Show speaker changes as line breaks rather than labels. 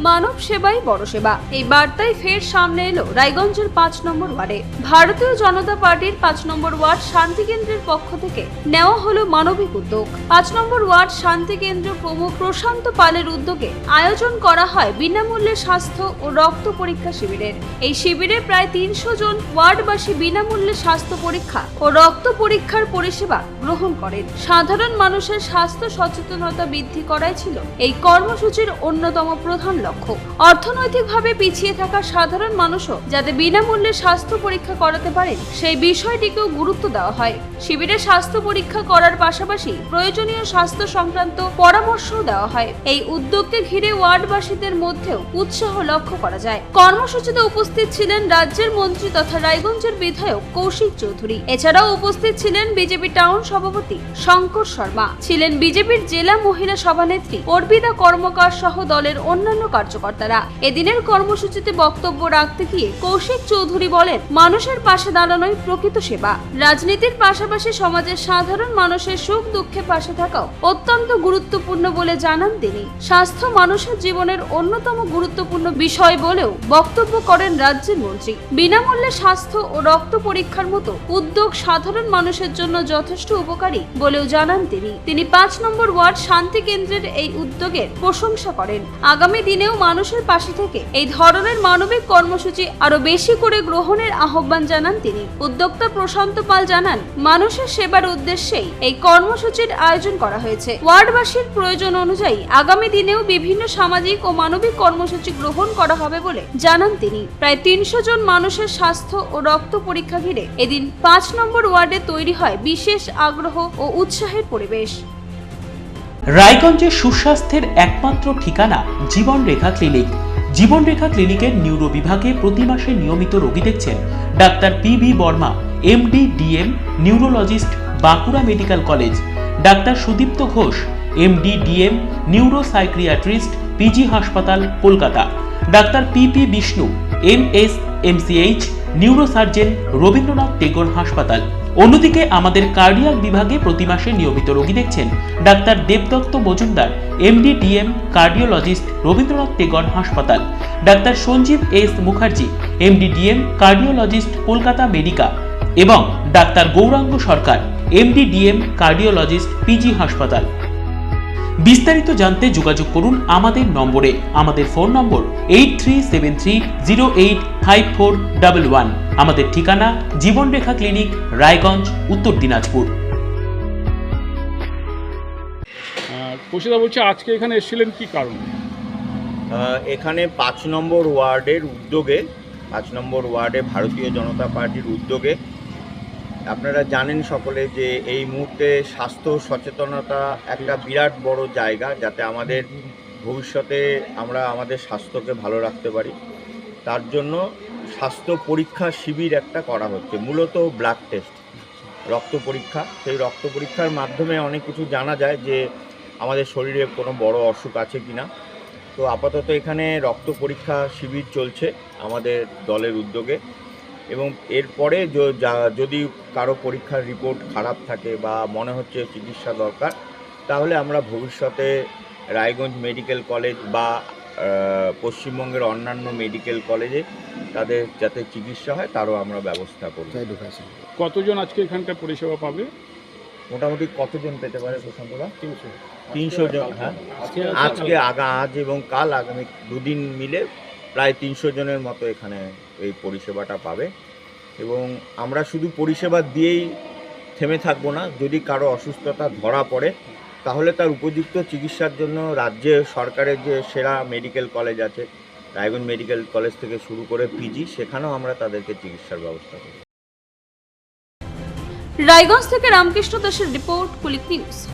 মানব সেবাই বড় সেবা। এই বার্তায় ফের সামনে এলো রায়গঞ্জের 5 নম্বর ওয়ার্ডে ভারতীয় জনতা পার্টির 5 নম্বর ওয়ার্ড শান্তি কেন্দ্রের পক্ষ থেকে নেওয়া হলো মানবিক উদ্যোগ। 5 নম্বর ওয়ার্ড শান্তি কেন্দ্র প্রমুখ প্রশান্ত পালের উদ্যোগে আয়োজন করা হয় বিনামূল্যে স্বাস্থ্য ও রক্ত পরীক্ষা শিবিরের। এই শিবিরে প্রায় 300 জন ওয়ার্ডবাসী বিনামূল্যে স্বাস্থ্য পরীক্ষা ও রক্ত পরীক্ষার পরিষেবা গ্রহণ করেন। সাধারণ মানুষের স্বাস্থ্য সচেতনতা বৃদ্ধি করাই ছিল এই কর্মসূচির অন্যতম প্রধান লক্ষ্য। অর্থনৈতিকভাবে পিছিয়ে থাকা সাধারণ মানুষও যাতে বিনামূল্যে স্বাস্থ্য পরীক্ষা করাতে পারেন সেই বিষয়টিকেও গুরুত্ব দেওয়া হয়। শিবিরে স্বাস্থ্য পরীক্ষা করার পাশাপাশি প্রয়োজনীয় স্বাস্থ্য সংক্রান্ত পরামর্শও দেওয়া হয়। এই উদ্যোগকে ঘিরে ওয়ার্ডবাসীদের মধ্যেও উৎসাহ লক্ষ্য করা যায়। কর্মসূচিতে উপস্থিত ছিলেন রাজ্যের মন্ত্রী তথা রায়গঞ্জের বিধায়ক কৌশিক চৌধুরী। এছাড়াও উপস্থিত ছিলেন বিজেপি টাউন সভাপতি শঙ্কর শর্মা, ছিলেন বিজেপির জেলা মহিলা সভানেত্রী অর্পিতা কর্মকার সহ দলের অন্যান্য কার্যকর্তারা। এদিনের কর্মসূচিতে বক্তব্য রাখতে গিয়ে কৌশিক চৌধুরী বলেন, মানুষের পাশে দাঁড়ানোই প্রকৃত সেবা। রাজনীতির পাশাপাশি সমাজের সাধারণ মানুষের সুখ দুঃখে পাশে থাকাও অত্যন্ত গুরুত্বপূর্ণ বলে জানান তিনি। স্বাস্থ্য মানুষের জীবনের অন্যতম গুরুত্বপূর্ণ বিষয় বলেও বক্তব্য করেন রাজ্যের মন্ত্রী। বিনামূল্যে স্বাস্থ্য ও রক্ত পরীক্ষার মতো উদ্যোগ সাধারণ মানুষের জন্য যথেষ্ট উপকারী বলেও জানান তিনি 5 নম্বর ওয়ার্ড শান্তি কেন্দ্রের এই উদ্যোগের প্রশংসা করেন। আগামী দিনেও মানুষের পাশে থেকে এই ধরনের মানবিক কর্মসূচি আরো বেশি করে গ্রহণের আহ্বান জানান তিনি। উদ্যোক্তা প্রশান্ত পাল জানান, মানুষের সেবার উদ্দেশ্যেই এই কর্মসূচির আয়োজন করা হয়েছে। ওয়ার্ডবাসীর প্রয়োজন অনুযায়ী আগামী দিনেও বিভিন্ন সামাজিক ও মানবিক কর্মসূচি গ্রহণ করা হবে বলে জানান তিনি। প্রায় 300 জন মানুষের স্বাস্থ্য ও রক্ত পরীক্ষা ঘিরে এদিন 5 নম্বর ওয়ার্ডে তৈরি হয় বিশেষ আগ্রহ ও উৎসাহের পরিবেশ।
রায়গঞ্জের সুস্বাস্থ্যের একমাত্র ঠিকানা জীবনরেখা ক্লিনিক। জীবনরেখা ক্লিনিকের নিউরো বিভাগে প্রতি মাসে নিয়মিত রোগী দেখছেন doctor P B. Barma, MD, DM, neurologist, Bankura medical college. Doctor Sudipta Ghosh, MD, DM, neuro psychiatrist, PG হাসপাতাল, Kolkata. Doctor P P. Bishnu, MS, MCH, neurosurgeon, Rabindranath Tagore হাসপাতাল। অন্যদিকে আমাদের কার্ডিয়াক বিভাগে প্রতি মাসে নিয়মিত রোগী দেখছেন doctor Debdutta Majumdar, MD, DM, cardiologist, Rabindranath Tagore হাসপাতাল। Doctor Sanjib S Mukherjee, MD, DM, cardiologist, Kolkata Medica. এবং doctor Gouranga Sarkar, MD, DM, cardiologist, PG হাসপাতাল। বিস্তারিত জানতে যোগাযোগ করুন আমাদের নম্বরে। আমাদের ফোন নম্বর 8373085411। আমাদের ঠিকানা জীবনরেখা ক্লিনিক, রায়গঞ্জ, উত্তর দিনাজপুর।
কৌশিকদা বলছে আজকে এখানে এসেছিলেন কি কারণ?
এখানে 5 নম্বর ওয়ার্ডের উদ্যোগে, 5 নম্বর ওয়ার্ডে ভারতীয় জনতা পার্টির উদ্যোগে, আপনারা জানেন সকলে যে এই মুহূর্তে স্বাস্থ্য সচেতনতা একটা বিরাট বড় জায়গা, যাতে আমাদের ভবিষ্যতে আমরা আমাদের স্বাস্থ্যকে ভালো রাখতে পারি। তার জন্য স্বাস্থ্য পরীক্ষা শিবির একটা করা হচ্ছে, মূলত ব্লাড টেস্ট, রক্ত পরীক্ষা। সেই রক্ত পরীক্ষার মাধ্যমে অনেক কিছু জানা যায় যে আমাদের শরীরে কোনো বড় অসুখ আছে কিনা। তো আপাতত এখানে রক্ত পরীক্ষা শিবির চলছে আমাদের দলের উদ্যোগে, এবং এরপরে যদি কারো পরীক্ষার রিপোর্ট খারাপ থাকে বা মনে হচ্ছে চিকিৎসা দরকার, তাহলে আমরা ভবিষ্যতে রায়গঞ্জ মেডিকেল কলেজ বা পশ্চিমবঙ্গের অন্যান্য মেডিকেল কলেজে তাদের যাতে চিকিৎসা হয় তারও আমরা ব্যবস্থা করব।
কতজন আজকে এখানকার পরিষেবা পাবে?
মোটামুটি কতজন পেতে পারে প্রশান্তদা? 300 জন। হ্যাঁ, আজকে আজ এবং কাল, আগামী 2 দিন মিলে প্রায় 300 জনের মতো এখানে এই পরিষেবাটা পাবে। এবং আমরা শুধু পরিষেবা দিয়েই থেমে থাকবো না। যদি কারো অসুস্থতা ধরা পড়ে তাহলে তার উপযুক্ত চিকিৎসার জন্য রাজ্যে সরকারের যে সেরা মেডিকেল কলেজ আছে, রায়গঞ্জ মেডিকেল কলেজ থেকে শুরু করে পিজি, সেখানেও আমরা তাদেরকে চিকিৎসার ব্যবস্থা করি।
রায়গঞ্জ থেকে রামকৃষ্ণ দাসের রিপোর্ট, কুলিক নিউজ।